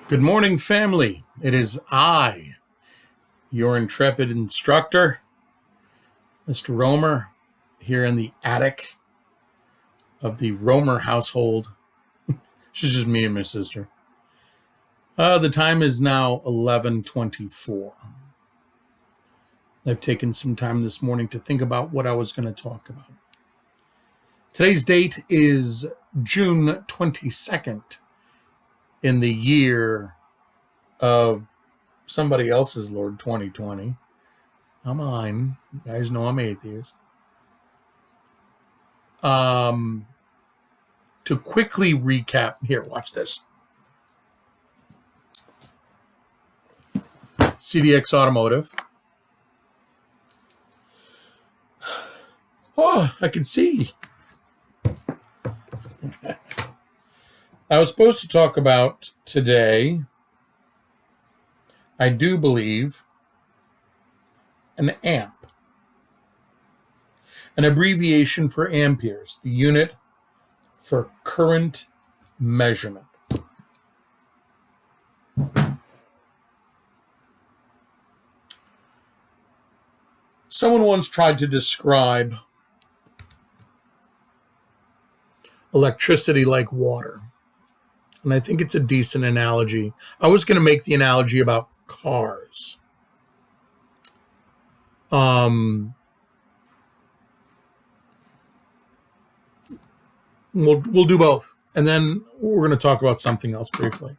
Good morning, family. It is I, your intrepid instructor, Mr. Romer, here in the attic of the Romer household. It's just me and my sister. The time is now 11:24. I've taken some time this morning to think about what I was going to talk about. Today's date is June 22nd in the year of somebody else's Lord 2020. I'm mine. You guys know I'm atheist. To quickly recap, here, watch this. CDX Automotive. Oh, I can see. I was supposed to talk about today, I do believe, an amp. An abbreviation for amperes, the unit for current measurement. Someone once tried to describe electricity like water, and I think it's a decent analogy. I was going to make the analogy about cars. We'll do both, and then we're going to talk about something else briefly.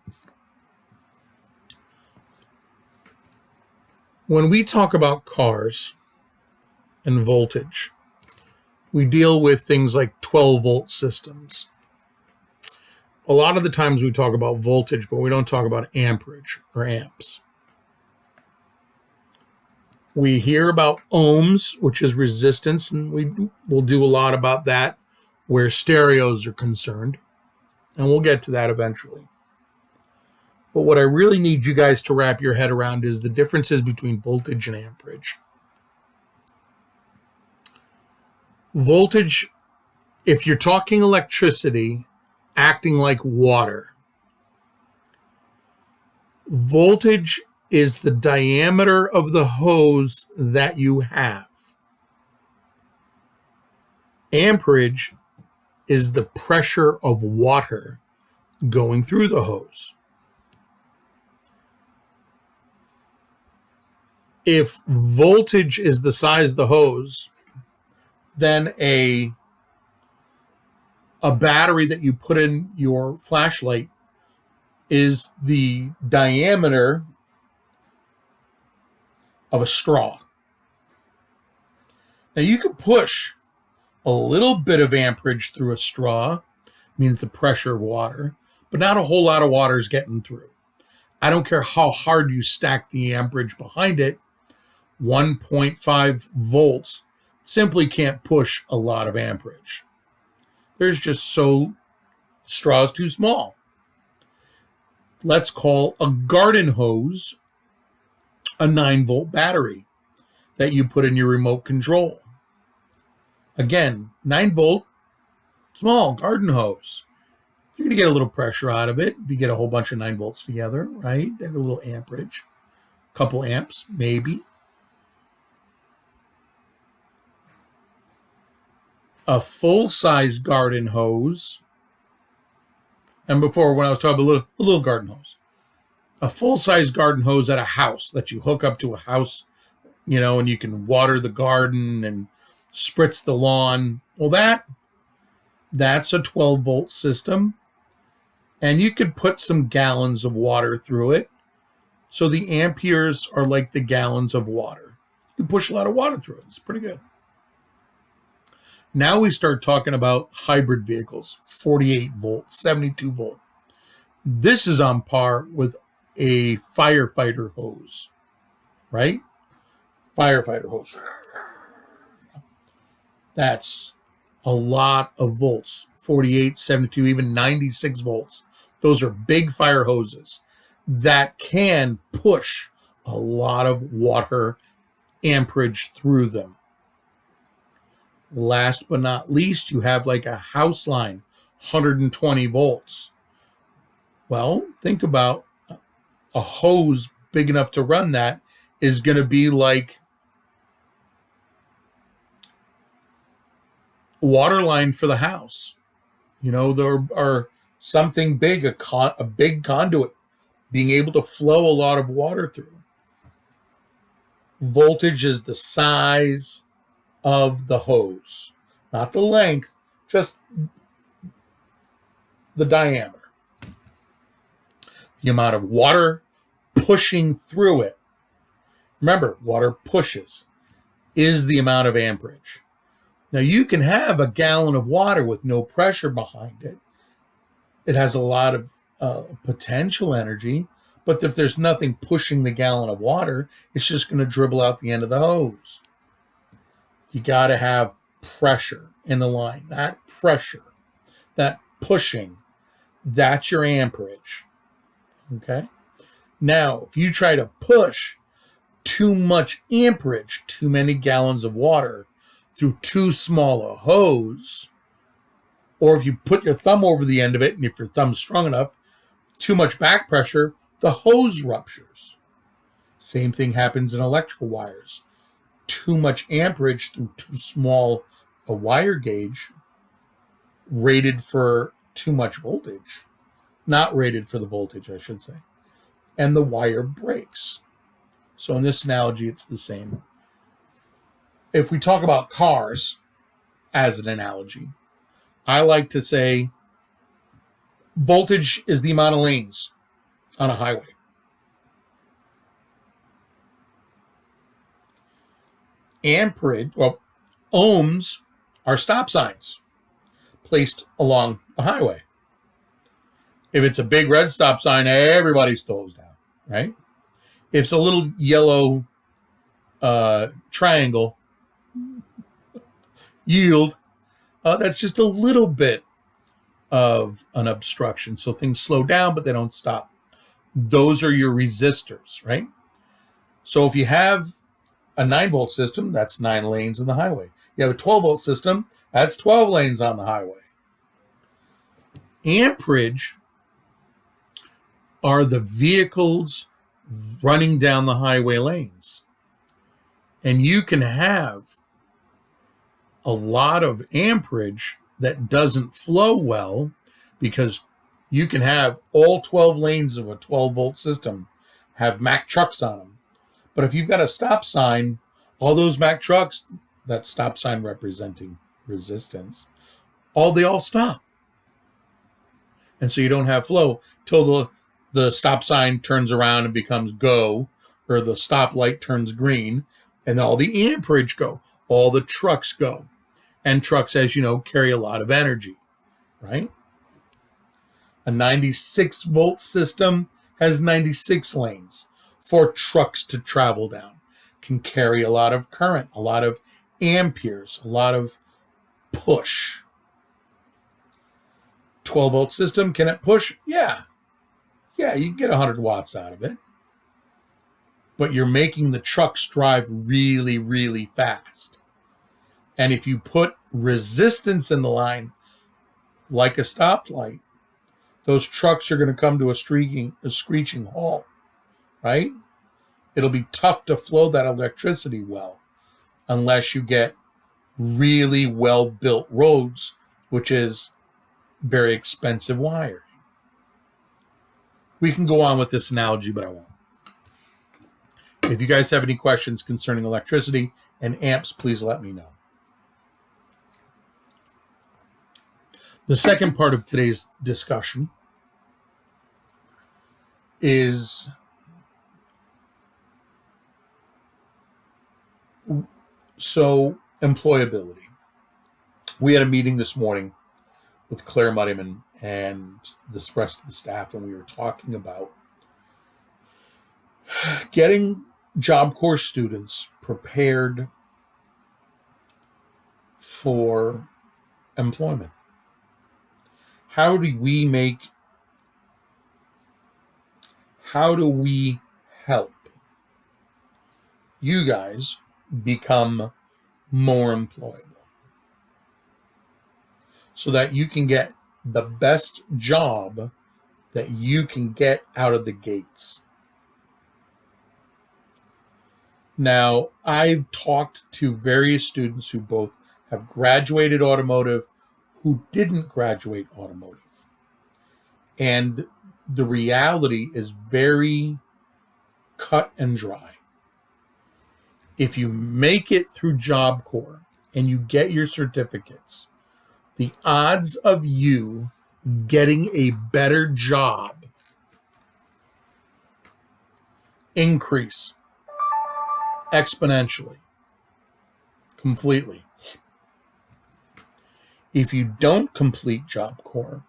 When we talk about cars and voltage, we deal with things like 12-volt systems. A lot of the times we talk about voltage, but we don't talk about amperage or amps. We hear about ohms, which is resistance, and we'll do a lot about that where stereos are concerned, and we'll get to that eventually. But what I really need you guys to wrap your head around is the differences between voltage and amperage. Voltage, if you're talking electricity acting like water, voltage is the diameter of the hose that you have. Amperage is the pressure of water going through the hose. If voltage is the size of the hose, then a battery that you put in your flashlight is the diameter of a straw. Now you can push a little bit of amperage through a straw, means the pressure of water, but not a whole lot of water is getting through. I don't care how hard you stack the amperage behind it, 1.5 volts simply can't push a lot of amperage. There's just straw's too small. Let's call a garden hose a 9-volt battery that you put in your remote control. Again, 9-volt, small garden hose. You're going to get a little pressure out of it if you get a whole bunch of 9 volts together, right? They have a little amperage, a couple amps, maybe. A full-size garden hose, and before when I was talking about a little garden hose, a full-size garden hose at a house that you hook up to a house, and you can water the garden and spritz the lawn. Well, that's a 12-volt system, and you could put some gallons of water through it. So the amperes are like the gallons of water. You can push a lot of water through it. It's pretty good. Now we start talking about hybrid vehicles, 48 volt, 72 volt. This is on par with a firefighter hose, right? Firefighter hose. That's a lot of volts, 48, 72, even 96 volts. Those are big fire hoses that can push a lot of water amperage through them. Last but not least, you have like a house line, 120 volts. Well, think about a hose big enough to run that is going to be like a water line for the house. There are something big, a big conduit, being able to flow a lot of water through. Voltage is the size of the hose, not the length, just the diameter. The amount of water pushing through it. Remember, water pushes, is the amount of amperage. Now, you can have a gallon of water with no pressure behind it. It has a lot of potential energy, but if there's nothing pushing the gallon of water, it's just going to dribble out the end of the hose. You got to have pressure in the line. That pressure, that pushing, that's your amperage. Okay? Now, if you try to push too much amperage, too many gallons of water through too small a hose, or if you put your thumb over the end of it, and if your thumb's strong enough, too much back pressure, the hose ruptures. Same thing happens in electrical wires. Too much amperage through too small a wire gauge, rated for too much voltage. Not rated for the voltage, I should say. And the wire breaks. So in this analogy, it's the same. If we talk about cars as an analogy, I like to say voltage is the amount of lanes on a highway. Amperage, ohms are stop signs placed along the highway. If it's a big red stop sign, everybody slows down, right? If it's a little yellow triangle, yield, that's just a little bit of an obstruction. So things slow down, but they don't stop. Those are your resistors, right? So if you have a 9-volt system, that's 9 lanes in the highway. You have a 12-volt system, that's 12 lanes on the highway. Amperage are the vehicles running down the highway lanes. And you can have a lot of amperage that doesn't flow well, because you can have all 12 lanes of a 12-volt system have Mack trucks on them. But if you've got a stop sign, all those Mack trucks, that stop sign representing resistance, they all stop. And so you don't have flow till the stop sign turns around and becomes go, or the stop light turns green, and all the amperage go. All the trucks go. And trucks, as you know, carry a lot of energy, right? A 96-volt system has 96 lanes for trucks to travel down. Can carry a lot of current, a lot of amperes, a lot of push. 12-volt system, can it push? Yeah, you can get 100 watts out of it. But you're making the trucks drive really, really fast. And if you put resistance in the line, like a stoplight, those trucks are going to come to a screeching halt, right? It'll be tough to flow that electricity well, unless you get really well-built roads, which is very expensive wiring. We can go on with this analogy, but I won't. If you guys have any questions concerning electricity and amps, please let me know. The second part of today's discussion is employability. We had a meeting this morning with Claire Muddyman and the rest of the staff, and we were talking about getting Job Corps students prepared for employment. How do we help you guys become more employable so that you can get the best job that you can get out of the gates? Now, I've talked to various students who both have graduated automotive, who didn't graduate automotive. And the reality is very cut and dry. If you make it through Job Corps and you get your certificates, the odds of you getting a better job increase exponentially, completely. If you don't complete Job Corps,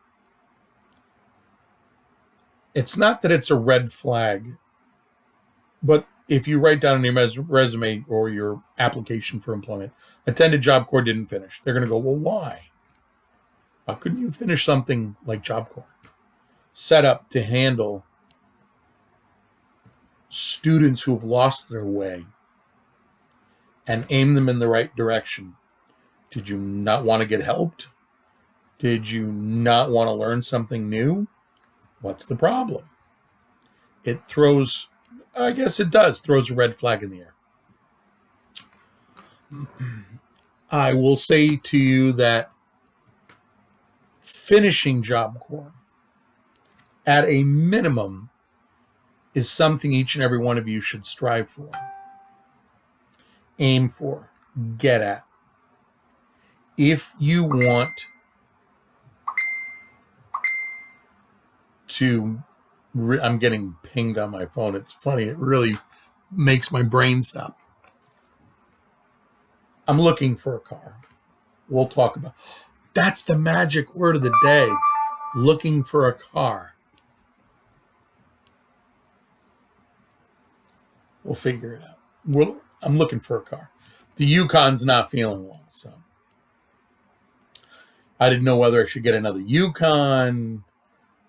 it's not that it's a red flag, but if you write down in your resume or your application for employment, attended Job Corps, didn't finish, they're going to go, well, why? How couldn't you finish something like Job Corps? Set up to handle students who have lost their way and aim them in the right direction. Did you not want to get helped? Did you not want to learn something new? What's the problem? It throws, I guess it does, throws a red flag in the air. I will say to you that finishing Job Corps at a minimum is something each and every one of you should strive for, aim for, get at. If you want to, I'm getting pinged on my phone. It's funny. It really makes my brain stop. I'm looking for a car. We'll talk about. That's the magic word of the day. Looking for a car. We'll figure it out. I'm looking for a car. The Yukon's not feeling well, so I didn't know whether I should get another Yukon,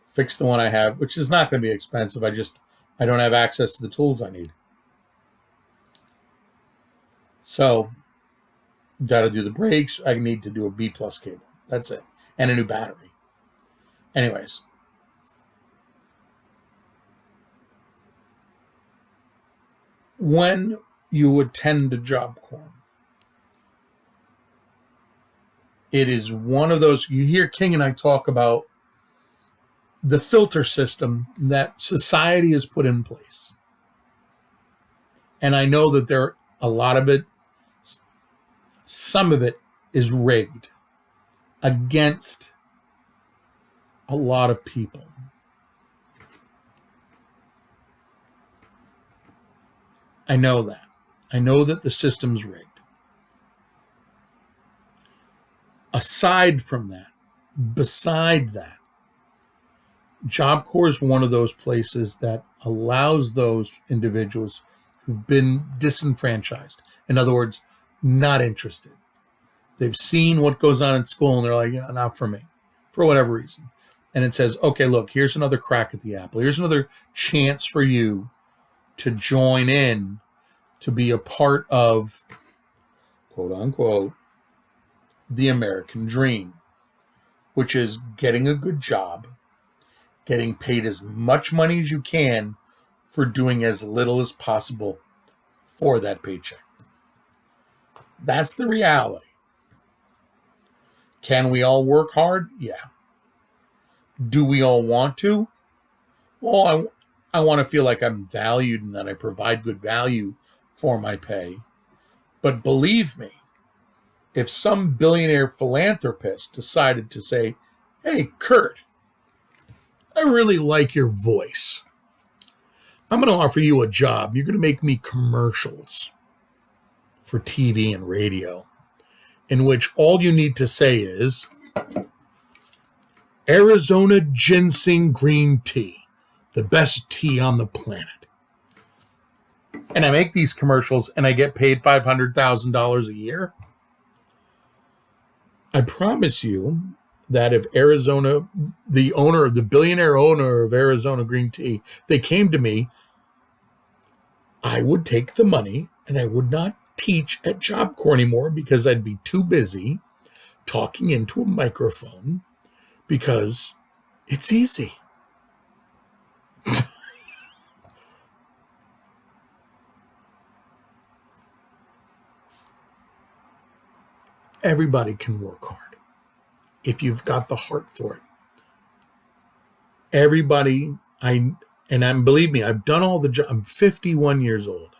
fix the one I have, which is not going to be expensive. I don't have access to the tools I need. So, got to do the brakes. I need to do a B+ cable. That's it. And a new battery. Anyways. When you attend a Job Corps, it is one of those, you hear King and I talk about the filter system that society has put in place. And I know that there, a lot of it, some of it is rigged against a lot of people. I know that. I know that the system's rigged. Aside from that, beside that, Job Corps is one of those places that allows those individuals who've been disenfranchised, in other words, not interested. They've seen what goes on in school and they're like, yeah, not for me, for whatever reason. And it says, okay, look, here's another crack at the apple. Here's another chance for you to join in, to be a part of, quote unquote, the American dream, which is getting a good job, getting paid as much money as you can for doing as little as possible for that paycheck. That's the reality. Can we all work hard? Yeah. Do we all want to? Well, I want to feel like I'm valued and that I provide good value for my pay. But believe me, if some billionaire philanthropist decided to say, hey, Kurt, I really like your voice. I'm going to offer you a job. You're going to make me commercials for TV and radio, in which all you need to say is Arizona ginseng green tea, the best tea on the planet. And I make these commercials and I get paid $500,000 a year. I promise you that if Arizona, the billionaire owner of Arizona green tea, they came to me, I would take the money and I would not teach at Job Corps anymore because I'd be too busy talking into a microphone because it's easy. everybody can work hard if you've got the heart for it. Everybody, believe me, I've done all the jobs. I'm 51 years old.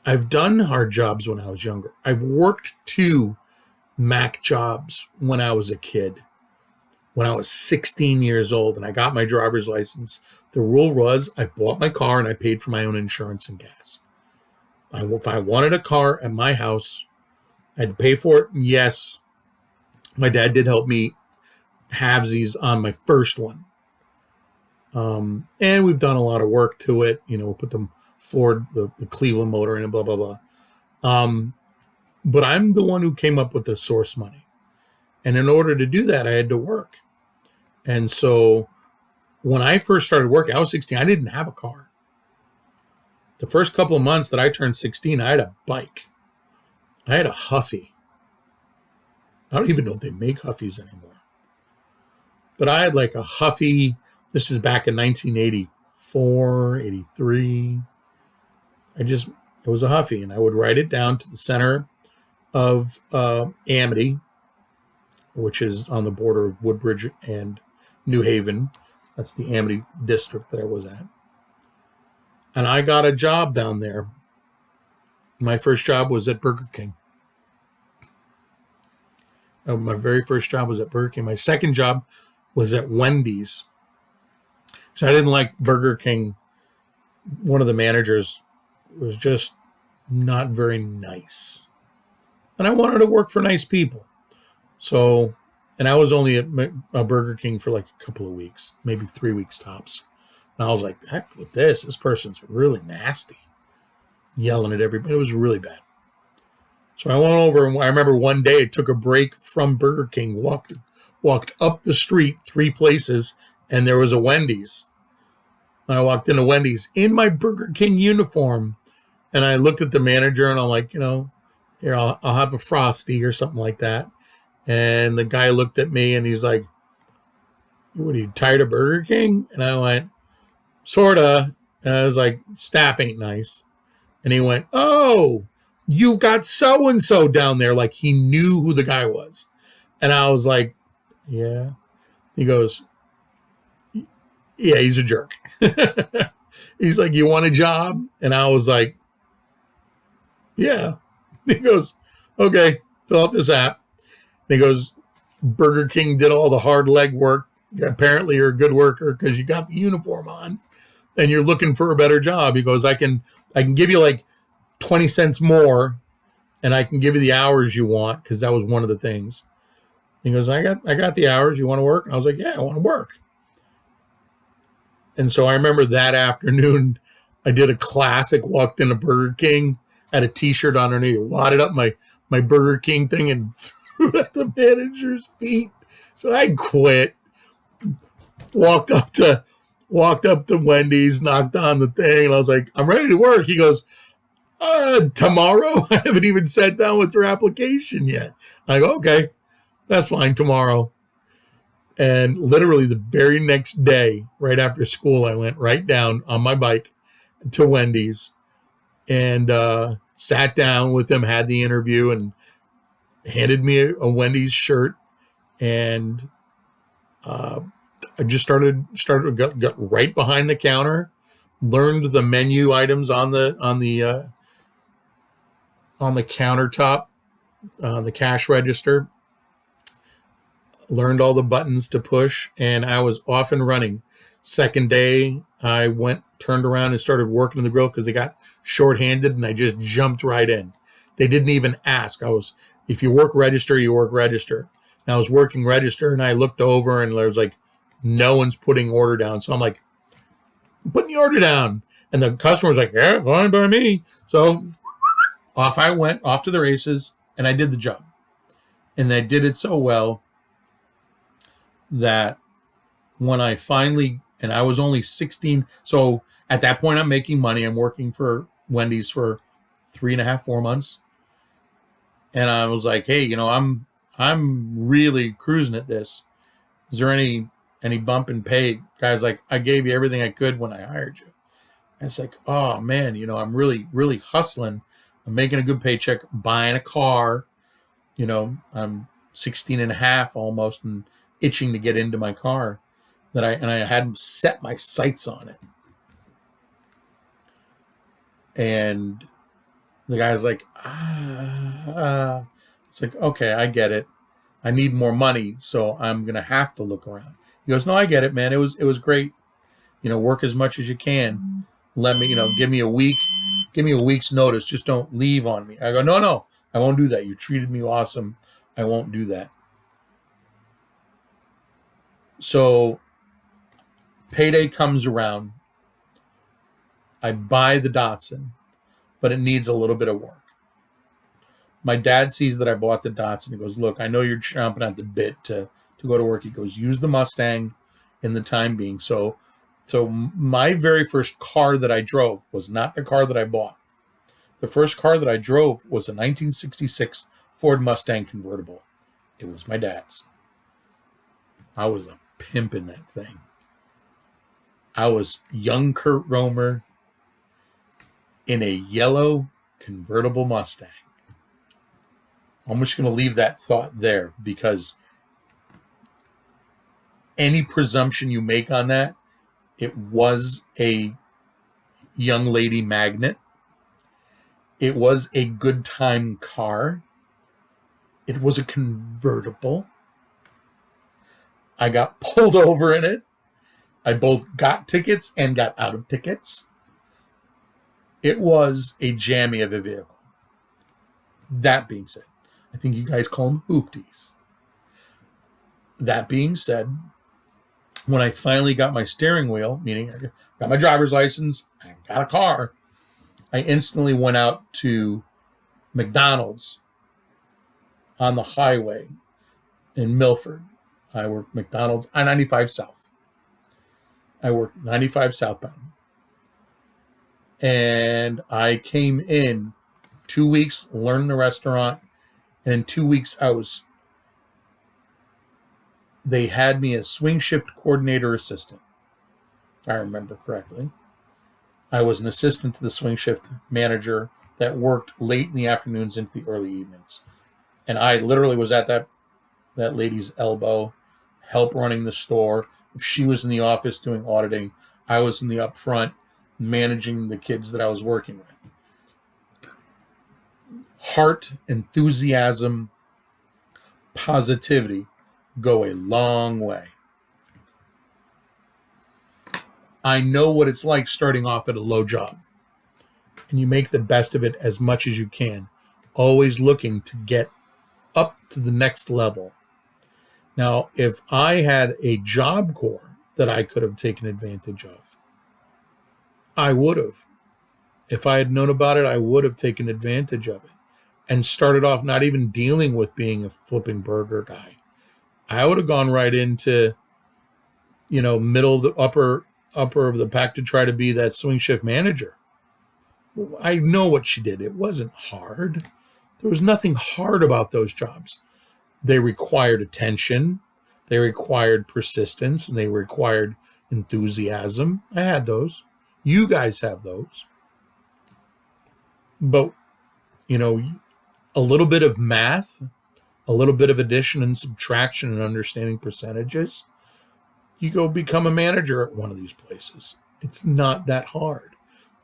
I've done hard jobs when I was younger. I've worked 2 Mac jobs when I was a kid, when I was 16 years old, and I got my driver's license. The rule was I bought my car and I paid for my own insurance and gas. If I wanted a car at my house, I had to pay for it. Yes, my dad did help me halvesies on my first one. And we've done a lot of work to it. Put the Ford, the Cleveland motor in and blah, blah, blah. But I'm the one who came up with the source money. And in order to do that, I had to work. And so when I first started working, I was 16. I didn't have a car. The first couple of months that I turned 16, I had a bike. I had a Huffy. I don't even know if they make Huffies anymore. But I had like a Huffy. This is back in 1984, 83. It was a Huffy, and I would ride it down to the center of Amity, which is on the border of Woodbridge and New Haven. That's the Amity district that I was at. And I got a job down there. My first job was at Burger King. My very first job was at Burger King. My second job was at Wendy's. So I didn't like Burger King. One of the managers was just not very nice. And I wanted to work for nice people. So, and I was only at a Burger King for like a couple of weeks, maybe 3 weeks tops. And I was like, heck with this. This person's really nasty. Yelling at everybody. It was really bad. So I went over, and I remember one day I took a break from Burger King, walked up the street 3 places, and there was a Wendy's. And I walked into Wendy's in my Burger King uniform, and I looked at the manager, and I'm like, here, I'll have a Frosty or something like that. And the guy looked at me, and he's like, what, are you tired of Burger King? And I went, sorta. And I was like, staff ain't nice. And he went, oh, you've got so-and-so down there. Like he knew who the guy was. And I was like, yeah. He goes, yeah, he's a jerk. He's like, you want a job? And I was like, yeah. He goes, okay, fill out this app. And he goes, Burger King did all the hard leg work. Apparently you're a good worker because you got the uniform on and you're looking for a better job. He goes, I can give you like 20 cents more and I can give you the hours you want, because that was one of the things. He goes, I got the hours. You want to work? And I was like, yeah, I want to work. And so I remember that afternoon, I did a classic, walked into Burger King, had a T-shirt underneath, wadded up my Burger King thing and threw it at the manager's feet. So I quit. Walked up to Wendy's, knocked on the thing, and I was like, I'm ready to work. He goes, tomorrow? I haven't even sat down with your application yet. I go, okay, that's fine, tomorrow. And literally the very next day, right after school, I went right down on my bike to Wendy's and sat down with them, had the interview, and handed me a Wendy's shirt. And I just got right behind the counter, learned the menu items on the countertop, the cash register, learned all the buttons to push, and I was off and running. Second day, I turned around and started working in the grill because they got shorthanded, and I just jumped right in. They didn't even ask. If you work register, you work register. And I was working register, and I looked over, and there was like, no one's putting order down. So I'm like, I'm putting the order down. And the customer was like, yeah, fine by me. So off I went, off to the races, and I did the job. And I did it so well that when I finally, and I was only 16. So at that point, I'm making money. I'm working for Wendy's for 3.5, 4 months. And I was like, hey, I'm really cruising at this. Is there any bump in pay? Guys, like, I gave you everything I could when I hired you. And it's like, oh man, I'm really, really hustling. I'm making a good paycheck, buying a car. I'm 16 and a half almost and itching to get into my car I hadn't set my sights on it. And the guy's like, it's like, okay, I get it. I need more money, so I'm going to have to look around. He goes, no, I get it, man. It was great. Work as much as you can. Let me, give me a week's notice. Just don't leave on me. I go, no, I won't do that. You treated me awesome. I won't do that. So payday comes around. I buy the Datsun, but it needs a little bit of work. My dad sees that I bought the Datsun. He goes, look, I know you're chomping at the bit to go to work. He goes, use the Mustang in the time being. So my very first car that I drove was not the car that I bought. The first car that I drove was a 1966 Ford Mustang convertible. It was my dad's. I was a pimp in that thing. I was young Kurt Romer in a yellow convertible Mustang. I'm just going to leave that thought there, because any presumption you make on that, it was a young lady magnet. It was a good time car. It was a convertible. I got pulled over in it. I both got tickets and got out of tickets. It was a jammy of a vehicle. That being said, I think you guys call them hoopties. That being said, when I finally got my steering wheel, meaning I got my driver's license, I got a car, I instantly went out to McDonald's on the highway in Milford. I worked McDonald's I-95 South. I worked 95 southbound. And I came in 2 weeks, learned the restaurant, and in 2 weeks they had me as swing shift coordinator assistant, if I remember correctly. I was an assistant to the swing shift manager that worked late in the afternoons into the early evenings. And I literally was at that lady's elbow, help running the store. If she was in the office doing auditing, I was in the upfront managing the kids that I was working with. Heart, enthusiasm, positivity go a long way. I know what it's like starting off at a low job, and you make the best of it as much as you can, always looking to get up to the next level. Now, if I had a Job Corps that I could have taken advantage of, I would have. If I had known about it, I would have taken advantage of it and started off not even dealing with being a flipping burger guy. I would have gone right into, middle of the upper of the pack to try to be that swing shift manager. I know what she did. It wasn't hard. There was nothing hard about those jobs. They required attention. They required persistence, and they required enthusiasm. I had those. You guys have those. But, a little bit of math, a little bit of addition and subtraction and understanding percentages, you go become a manager at one of these places. It's not that hard.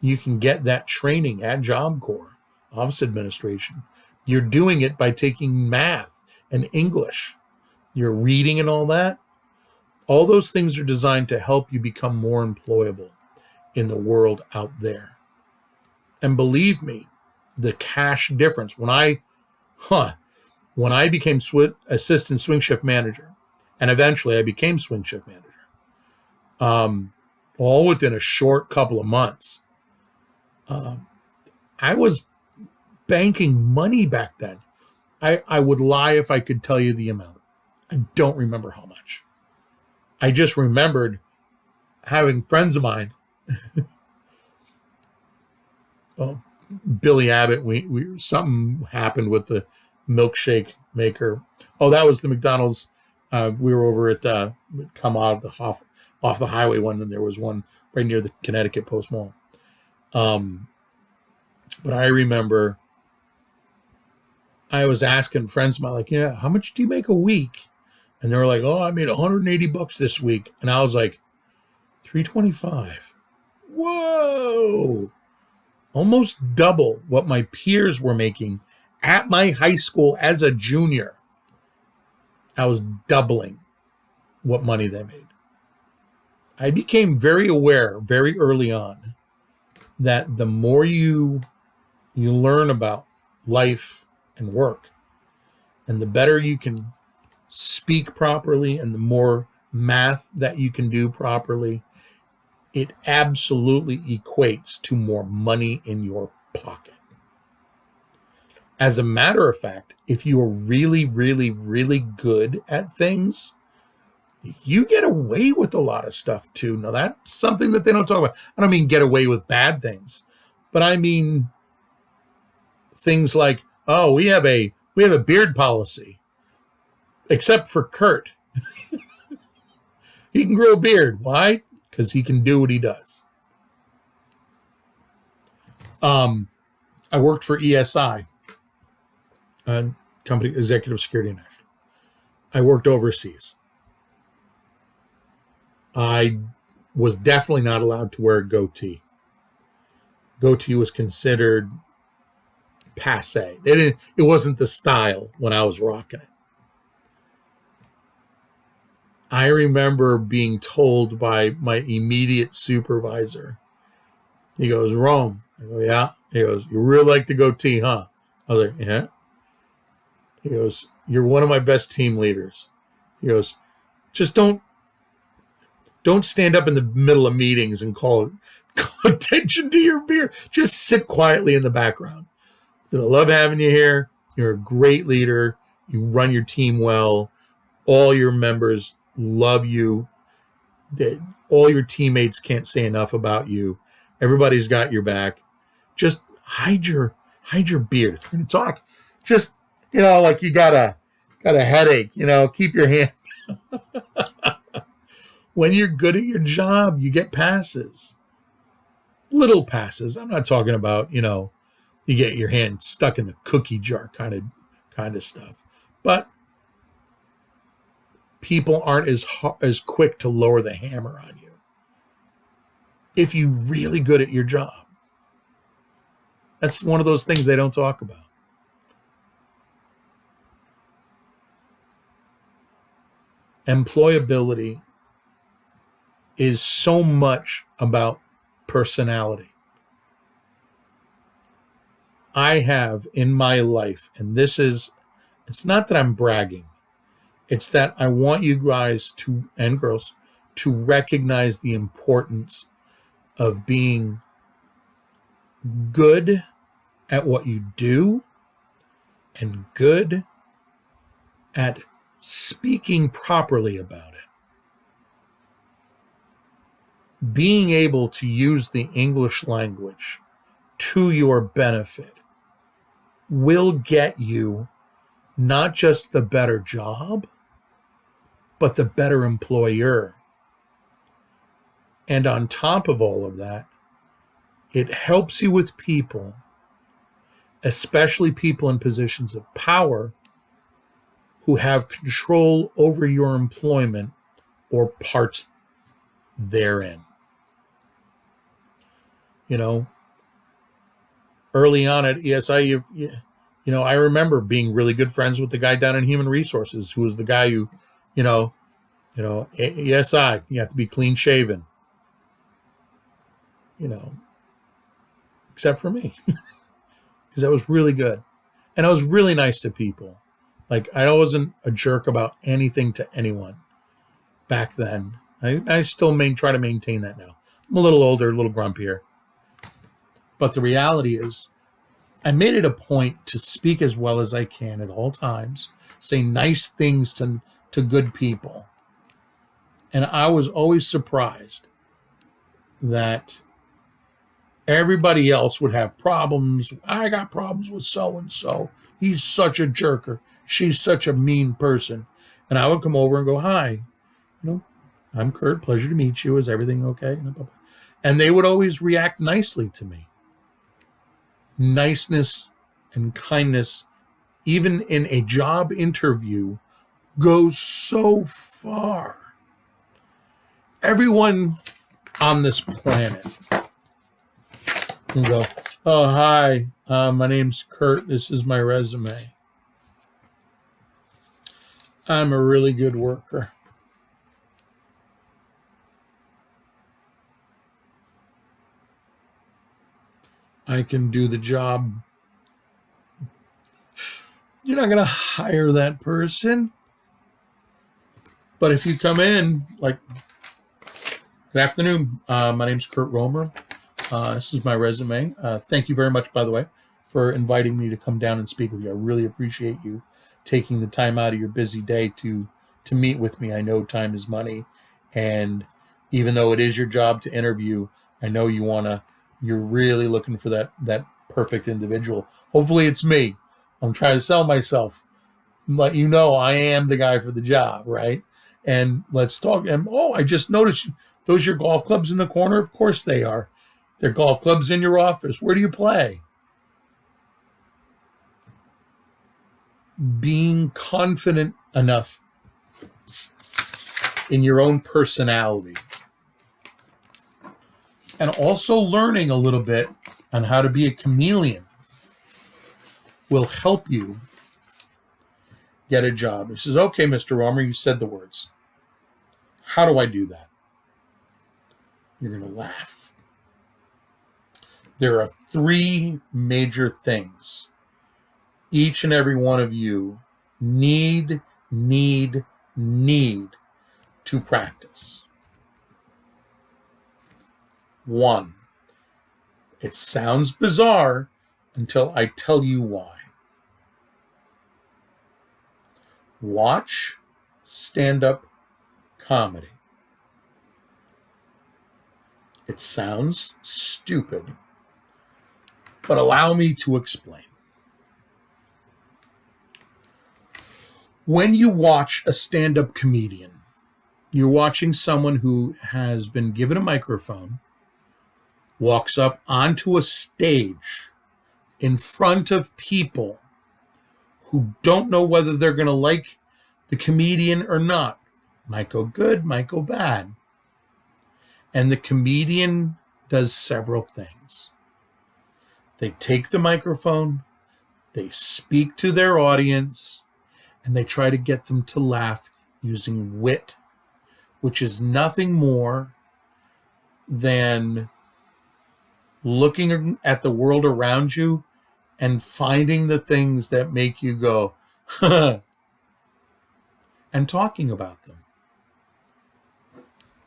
You can get that training at Job Corps, Office Administration. You're doing it by taking math and English. You're reading and all that. All those things are designed to help you become more employable in the world out there. And believe me, the cash difference, when I became assistant swing shift manager, and eventually I became swing shift manager, all within a short couple of months, I was banking money back then. I would lie if I could tell you the amount. I don't remember how much. I just remembered having friends of mine. Well, Billy Abbott, we something happened with the milkshake maker. Oh, that was the McDonald's. We were over at come out of off the highway one, and there was one right near the Connecticut Post Mall. But I remember I was asking friends of mine, like, yeah, how much do you make a week? And they were like, oh, I made $180 this week. And I was like, 325. Whoa. Almost double what my peers were making at my high school as a junior. I was doubling what money they made. I became very aware very early on that the more you learn about life and work, and the better you can speak properly, and the more math that you can do properly, it absolutely equates to more money in your pocket. As a matter of fact, if you are really, really, really good at things, you get away with a lot of stuff too. Now, that's something that they don't talk about. I don't mean get away with bad things, but I mean things like, oh, we have a beard policy, except for Kurt. He can grow a beard. Why? Because he can do what he does. I worked for ESI, company Executive Security National. I worked overseas. I was definitely not allowed to wear a goatee. Goatee was considered passe. It wasn't the style when I was rocking it. I remember being told by my immediate supervisor, he goes, Rome. I go, yeah. He goes, you really like the goatee, huh? I was like, yeah. He goes, you're one of my best team leaders. He goes, just don't stand up in the middle of meetings and call attention to your beard. Just sit quietly in the background. I love having you here. You're a great leader. You run your team well. All your members love you. All your teammates can't say enough about you. Everybody's got your back. Just hide your beard. If you're going to talk, just, like you got a headache, keep your hand. When you're good at your job, you get passes. Little passes. I'm not talking about, you get your hand stuck in the cookie jar kind of stuff. But people aren't as quick to lower the hammer on you if you're really good at your job. That's one of those things they don't talk about. Employability is so much about personality. I have in my life, and it's not that I'm bragging, it's that I want you guys and girls to recognize the importance of being good at what you do and good at speaking properly about it. Being able to use the English language to your benefit will get you not just the better job, but the better employer. And on top of all of that, it helps you with people, especially people in positions of power who have control over your employment or parts therein. Early on at ESI, I remember being really good friends with the guy down in Human Resources, who was the guy who, ESI, you have to be clean shaven, except for me, because I was really good. And I was really nice to people. Like, I wasn't a jerk about anything to anyone back then. I still try to maintain that now. I'm a little older, a little grumpier. But the reality is, I made it a point to speak as well as I can at all times, say nice things to good people. And I was always surprised that everybody else would have problems. I got problems with so-and-so. He's such a jerker. She's such a mean person. And I would come over and go, hi, I'm Kurt. Pleasure to meet you. Is everything okay? And they would always react nicely to me. Niceness and kindness even in a job interview, goes so far. Everyone on this planet can go, oh, hi, my name's Kurt. This is my resume. I'm a really good worker. I can do the job. You're not going to hire that person. But if you come in, like, good afternoon, my name's Kurt Romer. This is my resume. Thank you very much, by the way, for inviting me to come down and speak with you. I really appreciate you taking the time out of your busy day to meet with me. I know time is money, and even though it is your job to interview, I know you're really looking for that perfect individual. Hopefully it's me. I'm trying to sell myself. Let you know I am the guy for the job, right? And let's talk. And I just noticed those are your golf clubs in the corner. Of course they are. They're golf clubs in your office. Where do you play? Being confident enough in your own personality, and also learning a little bit on how to be a chameleon will help you get a job. He says, okay, Mr. Romer, you said the words. How do I do that? You're going to laugh. There are 3 major things each and every one of you need to practice. 1, it sounds bizarre until I tell you why. Watch stand-up comedy. It sounds stupid, but allow me to explain. When you watch a stand-up comedian, you're watching someone who has been given a microphone, walks up onto a stage in front of people who don't know whether they're going to like the comedian or not. Might go good, might go bad. And the comedian does several things. They take the microphone, they speak to their audience, and they try to get them to laugh using wit, which is nothing more than looking at the world around you and finding the things that make you go, and talking about them.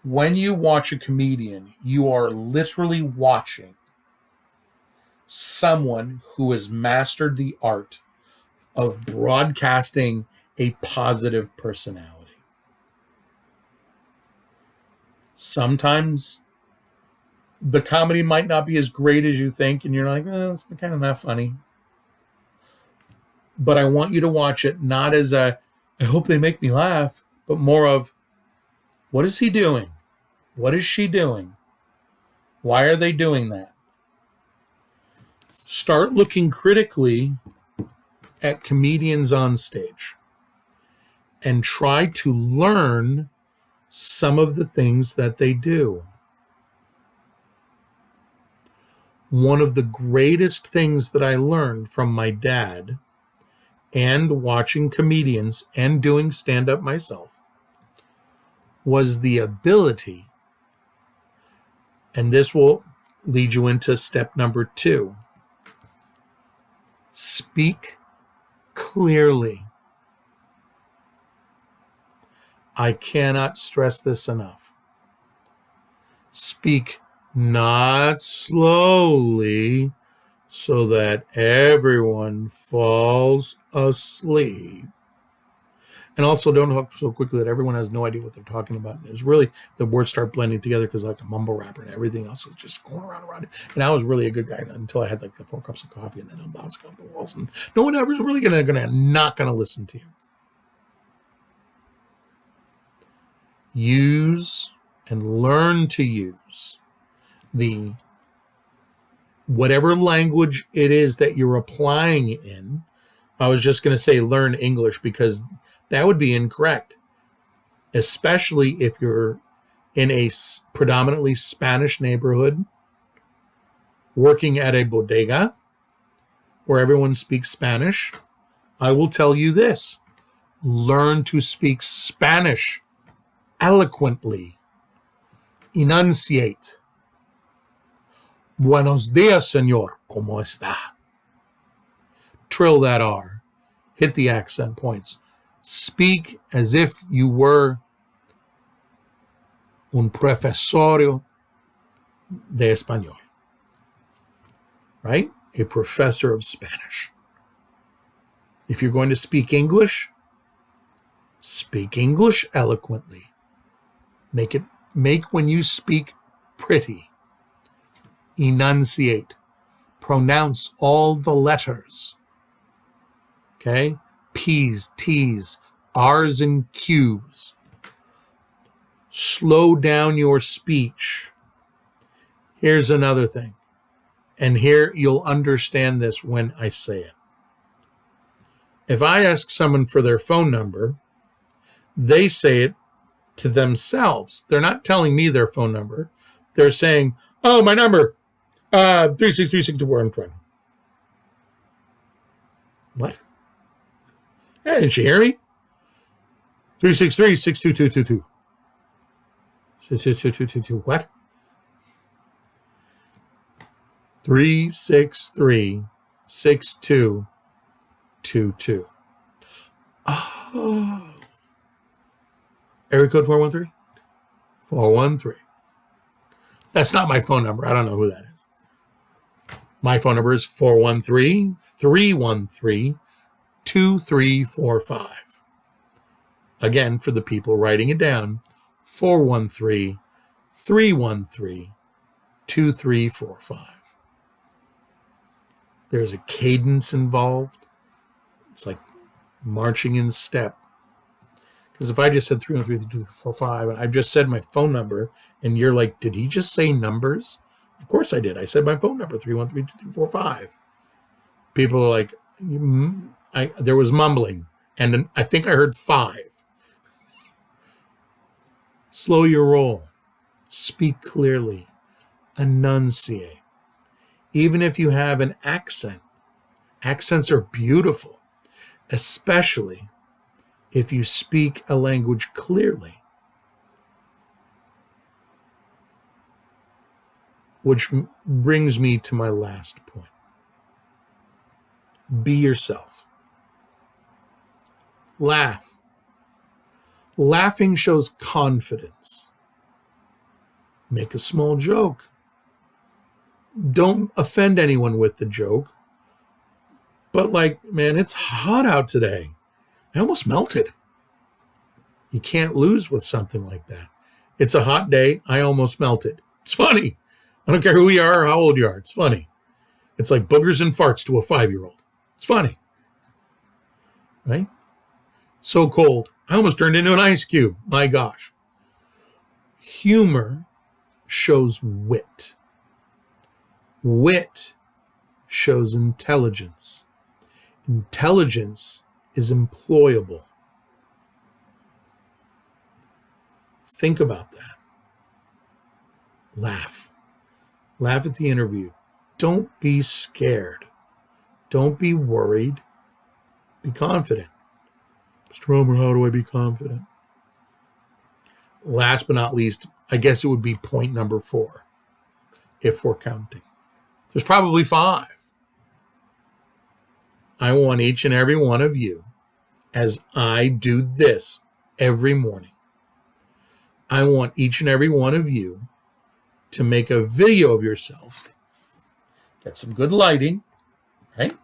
When you watch a comedian, you are literally watching someone who has mastered the art of broadcasting a positive personality. Sometimes the comedy might not be as great as you think, and you're like, it's kind of not funny. But I want you to watch it not as I hope they make me laugh, but more of, what is he doing? What is she doing? Why are they doing that? Start looking critically at comedians on stage and try to learn some of the things that they do. One of the greatest things that I learned from my dad and watching comedians and doing stand-up myself was the ability, and this will lead you into step number 2, speak clearly. I cannot stress this enough. Speak not slowly so that everyone falls asleep. And also don't talk so quickly that everyone has no idea what they're talking about. And it's really, the words start blending together because like a mumble rapper and everything else is just going around it. And I was really a good guy until I had like the 4 cups of coffee and then I'm bouncing off the walls. And no one ever is really not going to listen to you. Use and learn to use the whatever language it is that you're applying in I was just going to say learn English because that would be incorrect, especially if you're in a predominantly Spanish neighborhood, working at a bodega where everyone speaks Spanish. I will tell you this: learn to speak Spanish eloquently. Enunciate. Buenos días, señor. ¿Cómo está? Trill that R. Hit the accent points. Speak as if you were un profesor de español. Right? A professor of Spanish. If you're going to speak English eloquently. Make when you speak pretty. Enunciate. Pronounce all the letters. Okay? P's, T's, R's, and Q's. Slow down your speech. Here's another thing. And here you'll understand this when I say it. If I ask someone for their phone number, they say it to themselves. They're not telling me their phone number. They're saying, oh, my number, 363-624. What? Hey, didn't you hear me? 363-62222. 62222. What? 363-6222. Oh. Area code 413? 413. That's not my phone number. I don't know who that is. My phone number is 413-313-2345. Again, for the people writing it down, 413-313-2345. There's a cadence involved. It's like marching in step. Because if I just said 313-2345 and I just said my phone number and you're like, did he just say numbers? Of course I did. I said my phone number, 313-2345. People are like, there was mumbling. And I think I heard 5. Slow your roll. Speak clearly. Enunciate. Even if you have an accent, accents are beautiful, especially if you speak a language clearly. Which brings me to my last point. Be yourself. Laugh. Laughing shows confidence. Make a small joke. Don't offend anyone with the joke. But like, man, it's hot out today. I almost melted. You can't lose with something like that. It's a hot day. I almost melted. It's funny. I don't care who you are or how old you are. It's funny. It's like boogers and farts to a 5-year-old. It's funny. Right? So cold. I almost turned into an ice cube. My gosh. Humor shows wit. Wit shows intelligence. Intelligence is employable. Think about that. Laugh. Laugh at the interview. Don't be scared. Don't be worried. Be confident. Mr. Homer, how do I be confident? Last but not least, I guess it would be point number 4, if we're counting. There's probably 5. I want each and every one of you, as I do this every morning, I want each and every one of you to make a video of yourself. Get some good lighting, right?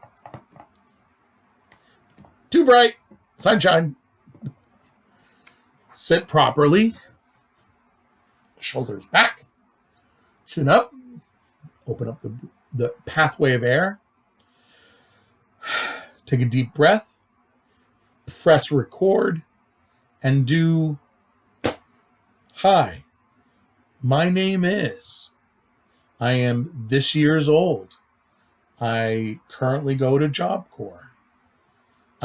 Too bright. Sunshine. Sit properly. Shoulders back. Chin up. Open up the pathway of air. Take a deep breath. Press record. And do, hi, my name is, I am this year's old. I currently go to Job Corps.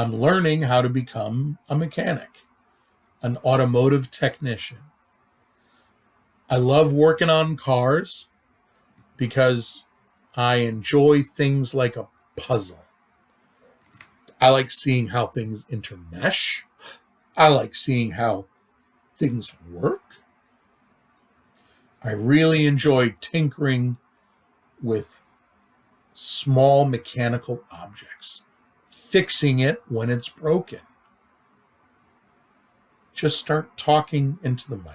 I'm learning how to become a mechanic, an automotive technician. I love working on cars because I enjoy things like a puzzle. I like seeing how things intermesh. I like seeing how things work. I really enjoy tinkering with small mechanical objects, fixing it when it's broken. Just start talking into the mic.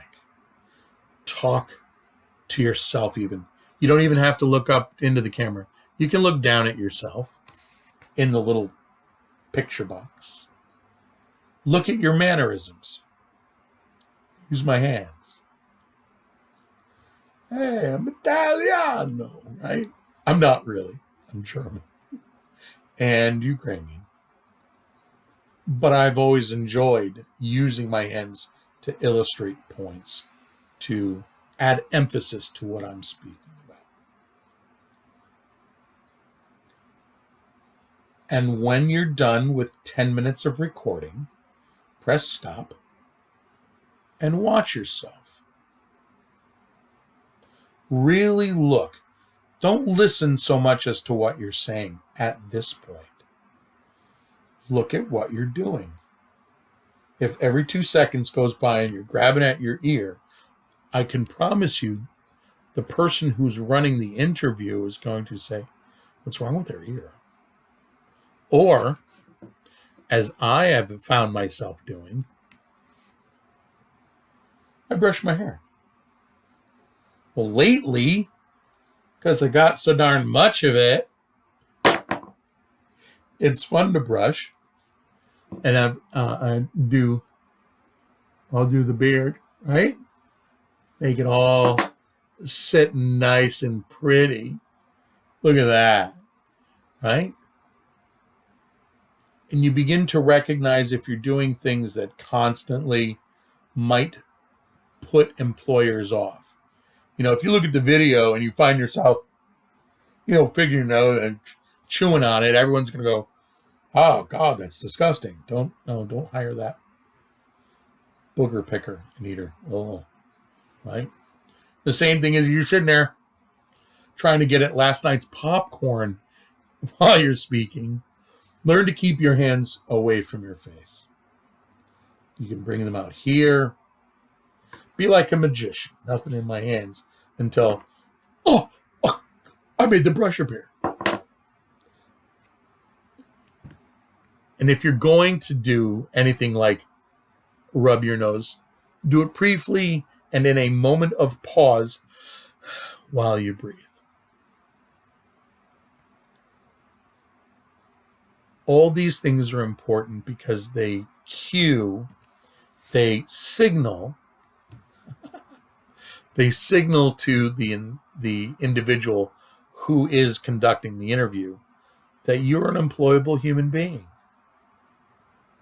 Talk to yourself even. You don't even have to look up into the camera. You can look down at yourself in the little picture box. Look at your mannerisms. Use my hands. Hey, I'm Italiano, right? I'm not really. I'm German and Ukrainian. But I've always enjoyed using my hands to illustrate points, to add emphasis to what I'm speaking about. And when you're done with 10 minutes of recording, press stop and watch yourself. Really look. Don't listen so much as to what you're saying at this point. Look at what you're doing. If every 2 seconds goes by and you're grabbing at your ear, I can promise you the person who's running the interview is going to say, what's wrong with their ear? Or, as I have found myself doing, I brush my hair. Well, lately, because I got so darn much of it, it's fun to brush. And I'll do the beard, right? Make it all sit nice and pretty. Look at that, right? And you begin to recognize if you're doing things that constantly might put employers off. If you look at the video and you find yourself, figuring it out and chewing on it, everyone's going to go, oh, God, that's disgusting. Don't hire that booger picker and eater. Oh, right? The same thing is you're sitting there trying to get at last night's popcorn while you're speaking. Learn to keep your hands away from your face. You can bring them out here. Be like a magician. Nothing in my hands until, oh I made the brush appear. And if you're going to do anything like rub your nose, do it briefly and in a moment of pause while you breathe. All these things are important because they signal to the individual who is conducting the interview that you're an employable human being.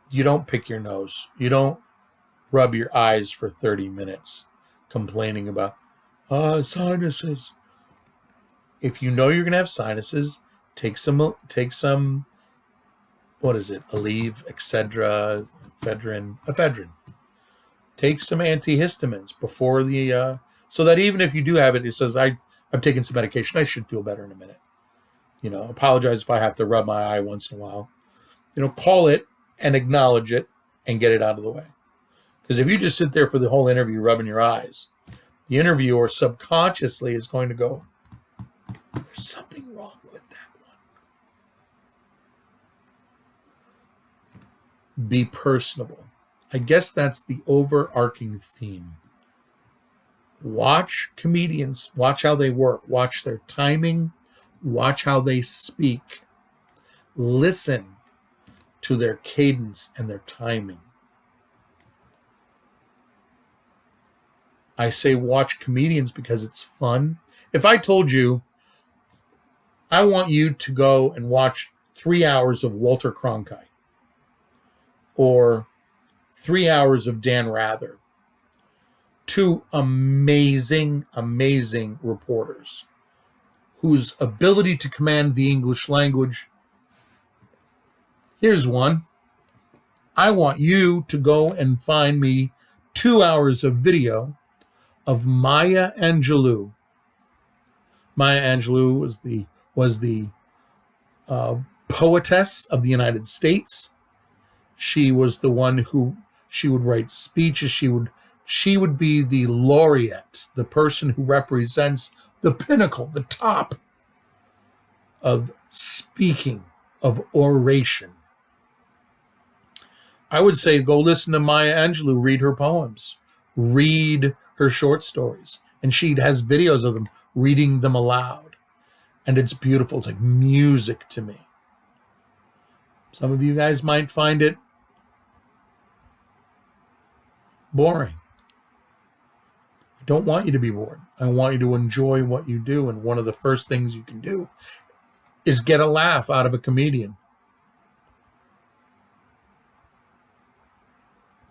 You don't pick your nose. You don't rub your eyes for 30 minutes complaining about sinuses. If you know you're going to have sinuses, take some what is it? Aleve, Excedrin, ephedrine. Take some antihistamines before so that even if you do have it, it says, I'm taking some medication. I should feel better in a minute. Apologize if I have to rub my eye once in a while. Call it and acknowledge it and get it out of the way. Because if you just sit there for the whole interview rubbing your eyes, the interviewer subconsciously is going to go, there's something wrong with that one. Be personable. I guess that's the overarching theme. Watch comedians. Watch how they work. Watch their timing. Watch how they speak. Listen to their cadence and their timing. I say watch comedians because it's fun. If I told you, I want you to go and watch 3 hours of Walter Cronkite or 3 hours of Dan Rather, two amazing reporters whose ability to command the English language. Here's one. I want you to go and find me 2 hours of video of Maya Angelou. Maya Angelou was the uh, poetess of the United States. She was the one who she would write speeches. She would be the laureate, the person who represents the pinnacle, the top of speaking, of oration. I would say go listen to Maya Angelou, read her poems, read her short stories. And she has videos of them reading them aloud. And it's beautiful. It's like music to me. Some of you guys might find it boring. I don't want you to be bored. I want you to enjoy what you do. And one of the first things you can do is get a laugh out of a comedian.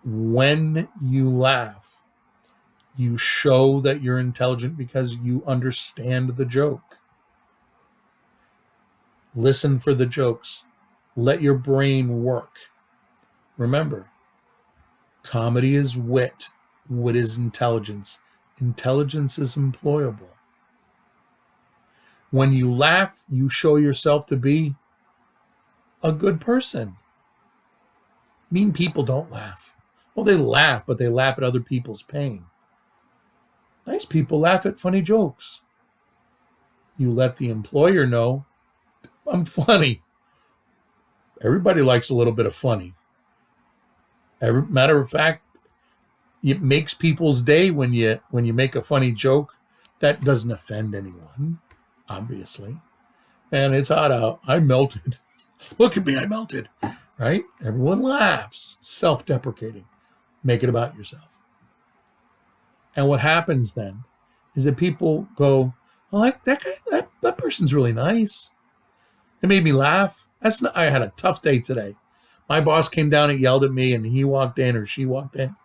When you laugh, you show that you're intelligent because you understand the joke. Listen for the jokes. Let your brain work. Remember, comedy is wit. Wit is intelligence. Intelligence is employable. When you laugh, you show yourself to be a good person. Mean people don't laugh. Well, they laugh, but they laugh at other people's pain. Nice people laugh at funny jokes. You let the employer know, I'm funny. Everybody likes a little bit of funny. Matter of fact, it makes people's day when you make a funny joke that doesn't offend anyone, obviously. And it's hot out. I melted. Look at me, I melted. Right? Everyone laughs. Self-deprecating. Make it about yourself. And what happens then is that people go, I like that guy. That person's really nice. It made me laugh. I had a tough day today. My boss came down and yelled at me, and he walked in or she walked in,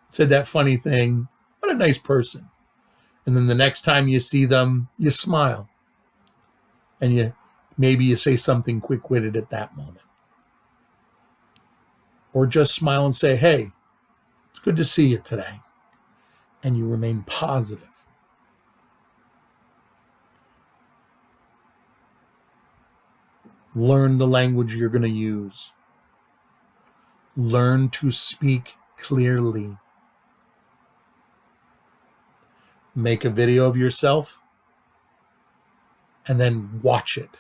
said that funny thing. What a nice person. And then the next time you see them, you smile. And maybe you say something quick-witted at that moment. Or just smile and say, hey, it's good to see you today. And you remain positive. Learn the language you're going to use. Learn to speak clearly. Make a video of yourself and then watch it.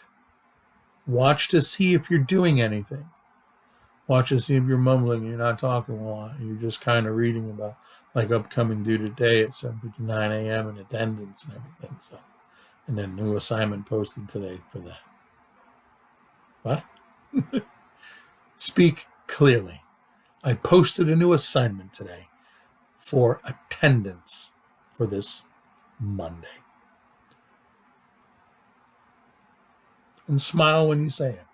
Watch to see if you're doing anything. Watch to see if you're mumbling, you're not talking a lot. You're just kind of reading about like upcoming due today at 7:59 a.m. and attendance and everything. So, and then new assignment posted today for that. What? Speak clearly. I posted a new assignment today for attendance for this Monday. And smile when you say it.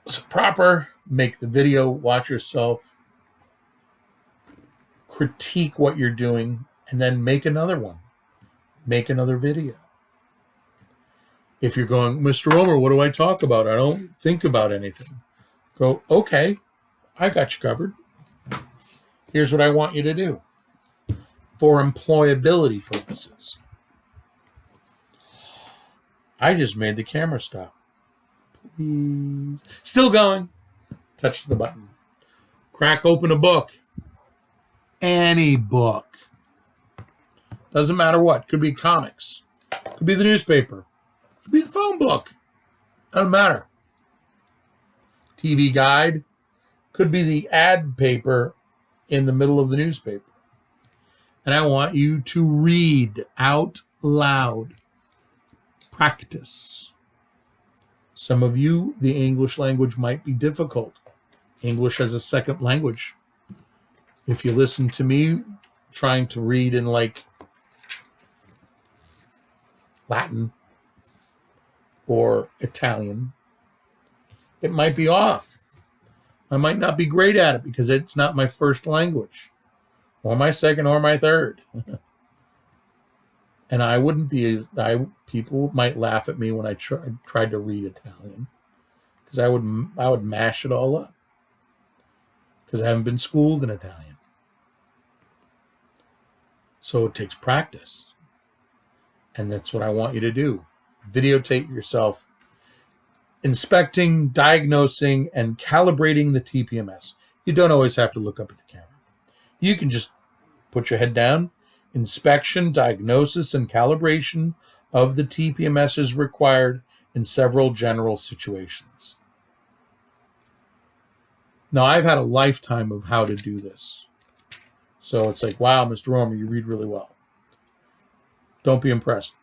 So proper, make the video, watch yourself, critique what you're doing, and then make another one. Make another video. If you're going, Mr. Romer, what do I talk about? I don't think about anything. Go, okay, I got you covered. Here's what I want you to do for employability purposes. I just made the camera stop. Please. Still going. Touch the button. Crack open a book. Any book. Doesn't matter what. Could be comics. Could be the newspaper. Could be the phone book. Doesn't matter. TV guide. Could be the ad paper in the middle of the newspaper. And I want you to read out loud. Practice. Some of you, the English language might be difficult. English as a second language. If you listen to me trying to read in like Latin or Italian, it might be off. I might not be great at it because it's not my first language, or my second, or my third. And I wouldn't be, people might laugh at me when I tried to read Italian because I would mash it all up because I haven't been schooled in Italian. So it takes practice. And that's what I want you to do. Videotape yourself inspecting, diagnosing, and calibrating the TPMS. You don't always have to look up at the camera. You can just put your head down. Inspection, diagnosis, and calibration of the TPMS is required in several general situations. Now, I've had a lifetime of how to do this. So it's like, wow, Mr. Romer, you read really well. Don't be impressed.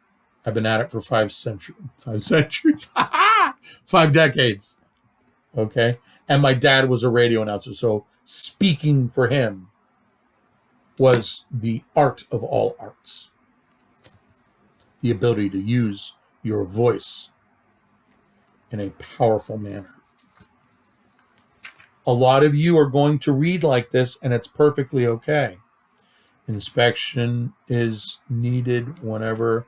I've been at it for 5 centuries. 5 decades. Okay? And my dad was a radio announcer, so speaking for him was the art of all arts. The ability to use your voice in a powerful manner. A lot of you are going to read like this, and it's perfectly okay. Inspection is needed whenever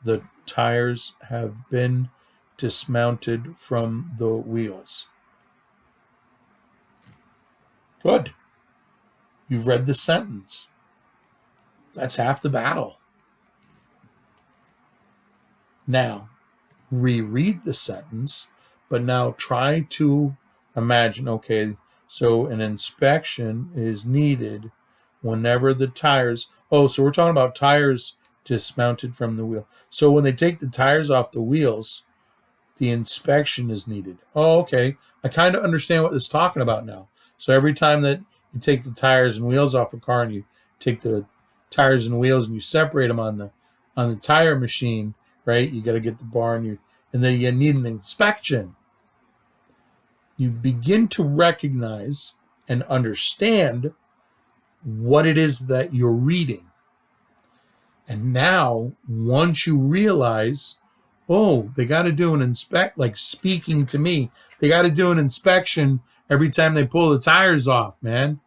the tires have been dismounted from the wheels. Good. You've read the sentence. That's half the battle. Now, reread the sentence, but now try to imagine, okay, so an inspection is needed whenever the tires, so we're talking about tires dismounted from the wheel. So when they take the tires off the wheels, the inspection is needed. Oh, okay. I kind of understand what it's talking about now. So every time that you take the tires and wheels off a car and you take the tires and wheels and you separate them on the tire machine, right? You got to get the bar and then you need an inspection. You begin to recognize and understand what it is that you're reading. And now, once you realize, they got to do an like speaking to me, they got to do an inspection every time they pull the tires off, man.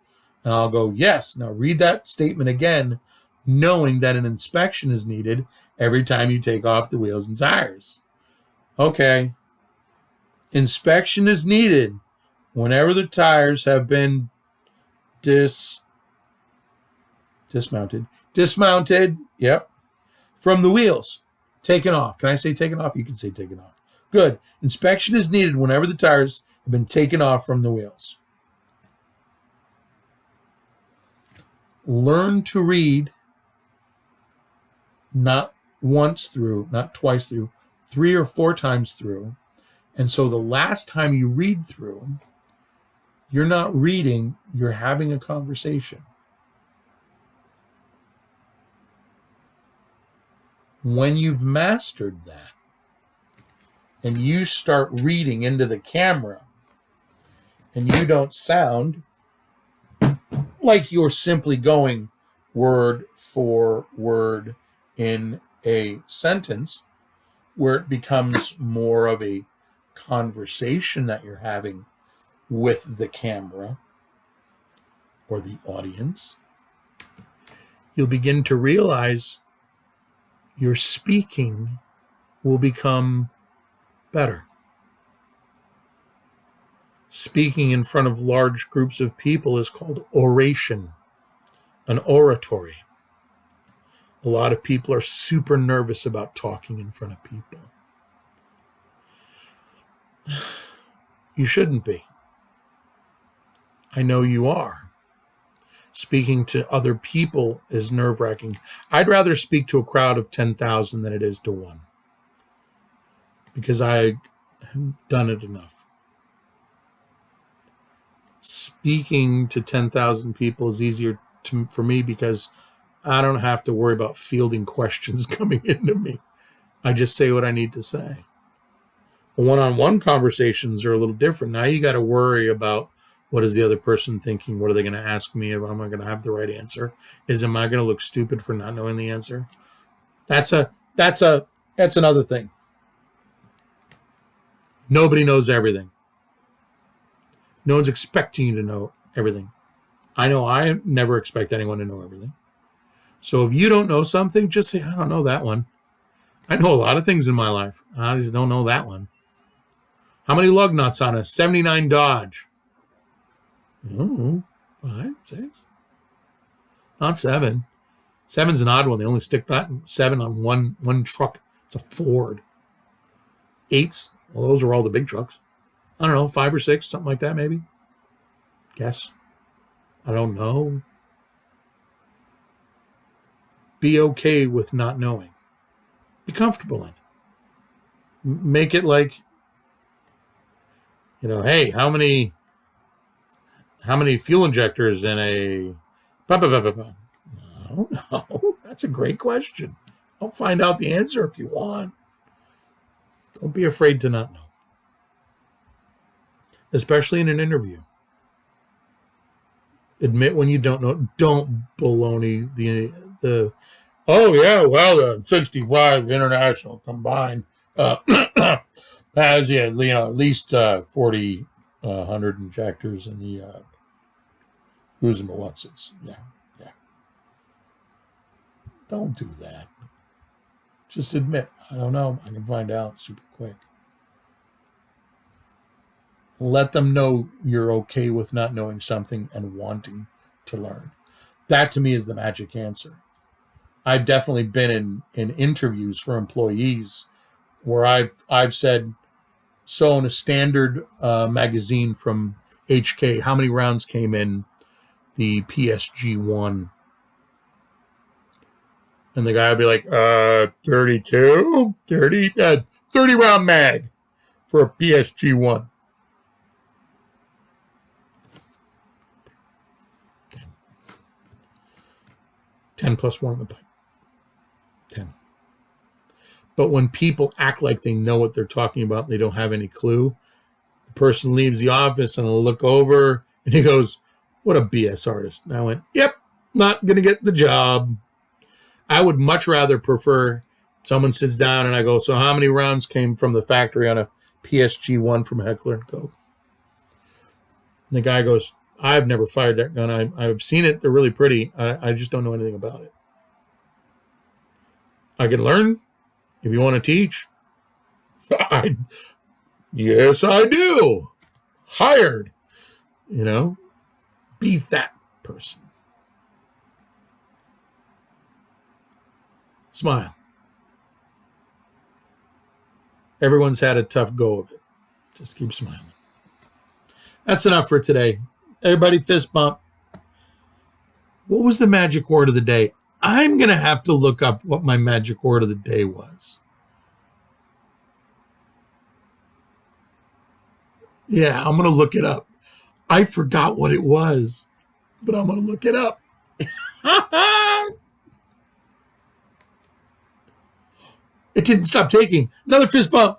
And I'll go, yes. Now read that statement again, knowing that an inspection is needed every time you take off the wheels and tires. Okay. Inspection is needed whenever the tires have been dismounted, yep, from the wheels, taken off. Can I say taken off? You can say taken off. Good. Inspection is needed whenever the tires have been taken off from the wheels. Learn to read not once through, not twice through, 3 or 4 times through. And so the last time you read through, you're not reading, you're having a conversation. When you've mastered that, and you start reading into the camera, and you don't sound like you're simply going word for word in a sentence, where it becomes more of a conversation that you're having with the camera or the audience, you'll begin to realize your speaking will become better. Speaking in front of large groups of people is called oration, an oratory. A lot of people are super nervous about talking in front of people. You shouldn't be. I know you are. Speaking to other people is nerve-wracking. I'd rather speak to a crowd of 10,000 than it is to one, because I have done it enough. Speaking to 10,000 people is easier for me because I don't have to worry about fielding questions coming into me. I just say what I need to say. One-on-one conversations are a little different. Now you got to worry about, what is the other person thinking? What are they going to ask me? Am I going to have the right answer? Am I going to look stupid for not knowing the answer? That's another thing. Nobody knows everything. No one's expecting you to know everything. I know I never expect anyone to know everything. So if you don't know something, just say, I don't know that one. I know a lot of things in my life. I just don't know that one. How many lug nuts on a 79 Dodge? Oh, 5, 6. Not 7. 7's an odd one. They only stick that 7 on one truck. It's a Ford. 8's, well, those are all the big trucks. I don't know, 5 or 6, something like that maybe. Guess. I don't know. Be okay with not knowing. Be comfortable in it. Make it like, hey, how many fuel injectors in a... I don't know. That's a great question. I'll find out the answer if you want. Don't be afraid to not know. Especially in an interview. Admit when you don't know. Don't baloney the oh yeah, well, the 65 International combined has at least 4,100 injectors in the who's and what's it's. Yeah. Don't do that. Just admit, I don't know. I can find out super quick. Let them know you're okay with not knowing something and wanting to learn. That to me is the magic answer. I've definitely been in interviews for employees where I've said, so in a standard magazine from HK, how many rounds came in the PSG-1? And the guy would be like, 32? 30 round mag for a PSG-1. 10 plus 1 in the pipe. 10. But when people act like they know what they're talking about, they don't have any clue. The person leaves the office and they'll look over and he goes, what a BS artist. And I went, yep, not going to get the job. I would much rather prefer someone sits down and I go, so how many rounds came from the factory on a PSG-1 from Heckler & Co.? And the guy goes, I've never fired that gun. I've seen it. They're really pretty. I just don't know anything about it. I can learn if you want to teach. Yes, I do. Hired. Be that person. Smile. Everyone's had a tough go of it. Just keep smiling. That's enough for today. Everybody fist bump. What was the magic word of the day? I'm going to have to look up what my magic word of the day was. Yeah, I'm going to look it up. I forgot what it was, but I'm going to look it up. It didn't stop taking. Another fist bump.